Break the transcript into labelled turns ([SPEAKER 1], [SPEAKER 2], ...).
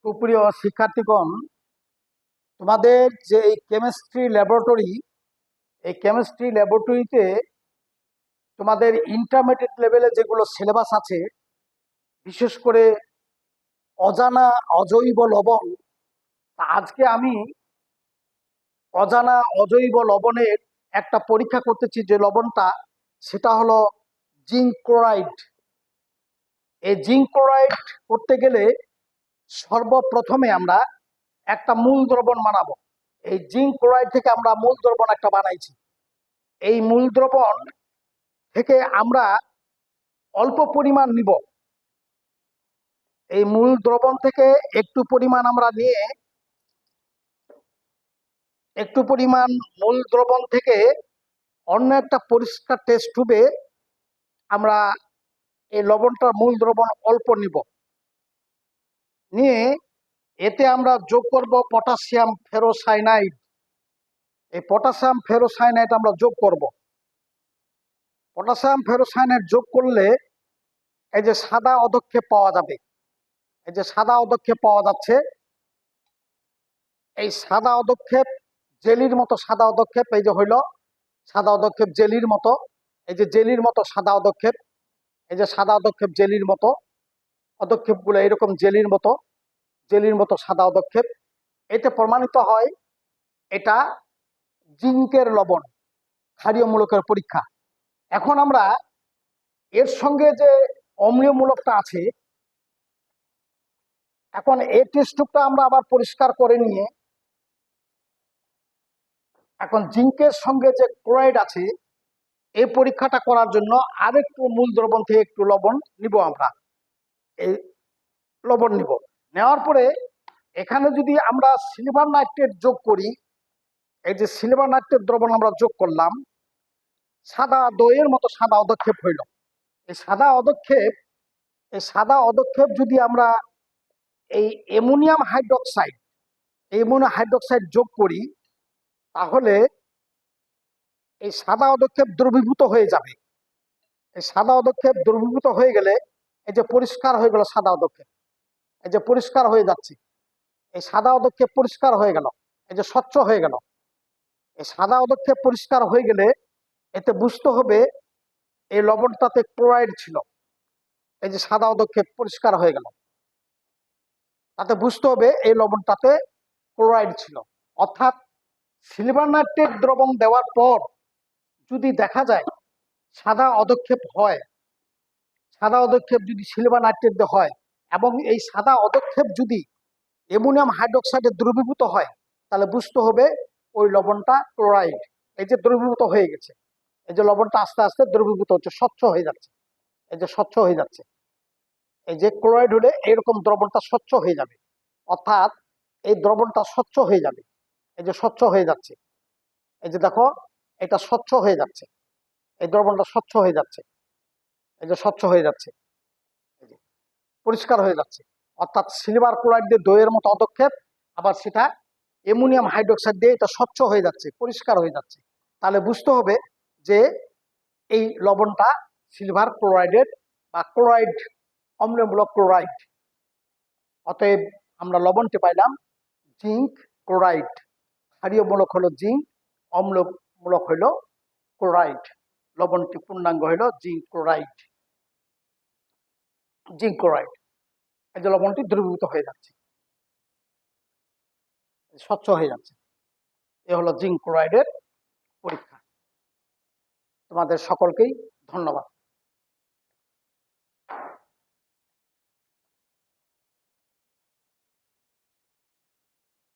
[SPEAKER 1] সুপ্রিয় শিক্ষার্থীগণ, তোমাদের যে এই কেমিস্ট্রি ল্যাবরেটরিতে তোমাদের ইন্টারমিডিয়েট লেভেলে যেগুলো সিলেবাস আছে, বিশেষ করে অজানা অজৈব লবণ। আজকে আমি অজানা অজৈব লবণের একটা পরীক্ষা করতেছি, যে লবণটা সেটা হলো জিঙ্ক ক্লোরাইড। এই জিঙ্ক ক্লোরাইড করতে গেলে সর্বপ্রথমে আমরা একটা মূল দ্রবণ বানাবো। এই জিঙ্ক ক্লোরাইড থেকে আমরা মূল দ্রবণ একটা বানাইছি। এই মূল দ্রবণ থেকে আমরা অল্প পরিমাণ নিব। এই মূল দ্রবণ থেকে একটু পরিমাণ আমরা নিয়ে মূল দ্রবণ থেকে অন্য একটা পরিষ্কার টেস্ট টিউবে আমরা এই লবণটার মূল দ্রবণ অল্প নিব, নিয়ে এতে আমরা যোগ করব পটাশিয়াম ফেরোসায়ানাইড। এই পটাশিয়াম ফেরোসায়ানাইড আমরা যোগ করব। পটাশিয়াম ফেরোসায়ানাইড যোগ করলে এই যে সাদা অধক্ষেপ পাওয়া যাবে। এই যে সাদা অধক্ষেপ পাওয়া যাচ্ছে, এই সাদা অধক্ষেপ জেলির মতো সাদা অধক্ষেপ, এই যে হইল সাদা অধক্ষেপ জেলির মতো। এই যে জেলির মতো সাদা অধক্ষেপ, এই যে সাদা অধক্ষেপ জেলির মতো, অধক্ষেপগুলো এরকম জেলির মতো সাদা অধক্ষেপ। এতে প্রমাণিত হয় এটা জিঙ্কের লবণ, ক্ষারীয় মূলকের পরীক্ষা। এখন আমরা এর সঙ্গে যে অম্লীয় মূলকটা আছে, এখন এই টেস্ট টিউবটা আমরা আবার পরিষ্কার করে নিয়ে এখন জিঙ্কের সঙ্গে যে ক্লোরাইড আছে এই পরীক্ষাটা করার জন্য আরেকটু মূল দ্রবণ থেকে একটু লবণ নিব। আমরা এই লবণ নিব, নেওয়ার পরে এখানে যদি আমরা সিলভার নাইট্রেট যোগ করি, এই যে সিলভার নাইট্রেট দ্রবণ আমরা যোগ করলাম, সাদা দইয়ের মতো সাদা অধক্ষেপ হইল। এই সাদা অধক্ষেপ যদি আমরা এই অ্যামোনিয়াম হাইড্রোক্সাইড যোগ করি, তাহলে এই সাদা অধক্ষেপ দ্রবীভূত হয়ে যাবে। এই সাদা অধক্ষেপ দ্রবীভূত হয়ে গেলে এই যে পরিষ্কার হয়ে গেল সাদা অধক্ষেপ, এই যে পরিষ্কার হয়ে যাচ্ছে, এই সাদা অধক্ষেপ পরিষ্কার হয়ে গেল, এই যে স্বচ্ছ হয়ে গেল। এই সাদা অধক্ষেপ পরিষ্কার হয়ে গেলে এতে বুঝতে হবে এই লবণটাতে ক্লোরাইড ছিল। এই যে সাদা অধক্ষেপ পরিষ্কার হয়ে গেল, তাতে বুঝতে হবে এই লবণটাতে ক্লোরাইড ছিল। অর্থাৎ সিলভার নাইট্রেট দ্রবণ দেওয়ার পর যদি দেখা যায় সাদা অধক্ষেপ হয়, সাদা অধক্ষেপ যদি সিলভার নাইট্রেট হয় এবং এই সাদা অধক্ষেপ যদি অ্যামোনিয়াম হাইড্রোক্সাইডে দ্রবীভূত হয়, তাহলে বুঝতে হবে ওই লবণটা ক্লোরাইড। এই যে দ্রবীভূত হয়ে গেছে, এই যে লবণটা আস্তে আস্তে দ্রবীভূত হচ্ছে, স্বচ্ছ হয়ে যাচ্ছে, এই যে স্বচ্ছ হয়ে যাচ্ছে। এই যে ক্লোরাইড হলে এরকম দ্রবণটা স্বচ্ছ হয়ে যাবে, অর্থাৎ এই দ্রবণটা স্বচ্ছ হয়ে যাবে। এই যে স্বচ্ছ হয়ে যাচ্ছে, এই যে দেখো এটা স্বচ্ছ হয়ে যাচ্ছে, এই দ্রবণটা স্বচ্ছ হয়ে যাচ্ছে, এই যে স্বচ্ছ হয়ে যাচ্ছে, এই যে পরিষ্কার হয়ে যাচ্ছে। অর্থাৎ সিলভার ক্লোরাইড দিয়ে দইয়ের মতো অধক্ষেপ, আবার সেটা অ্যামোনিয়াম হাইড্রোক্সাইড দিয়ে এটা স্বচ্ছ হয়ে যাচ্ছে, পরিষ্কার হয়ে যাচ্ছে। তাহলে বুঝতে হবে যে এই লবণটা সিলভার ক্লোরাইডের বা ক্লোরাইড, অম্লমূলক ক্লোরাইড। অতএব আমরা লবণটি পাইলাম জিঙ্ক ক্লোরাইড। ক্ষারীয় মূলক হলো জিঙ্ক, অম্লমূলক হইল ক্লোরাইড। লবণটি পূর্ণাঙ্গ হইল জিঙ্ক ক্লোরাইড। এই যে লবণটি দ্রবীভূত হয়ে যাচ্ছে, স্বচ্ছ হয়ে যাচ্ছে। এ হলো জিঙ্ক ক্লোরাইডের পরীক্ষা। তোমাদের সকলকেই ধন্যবাদ।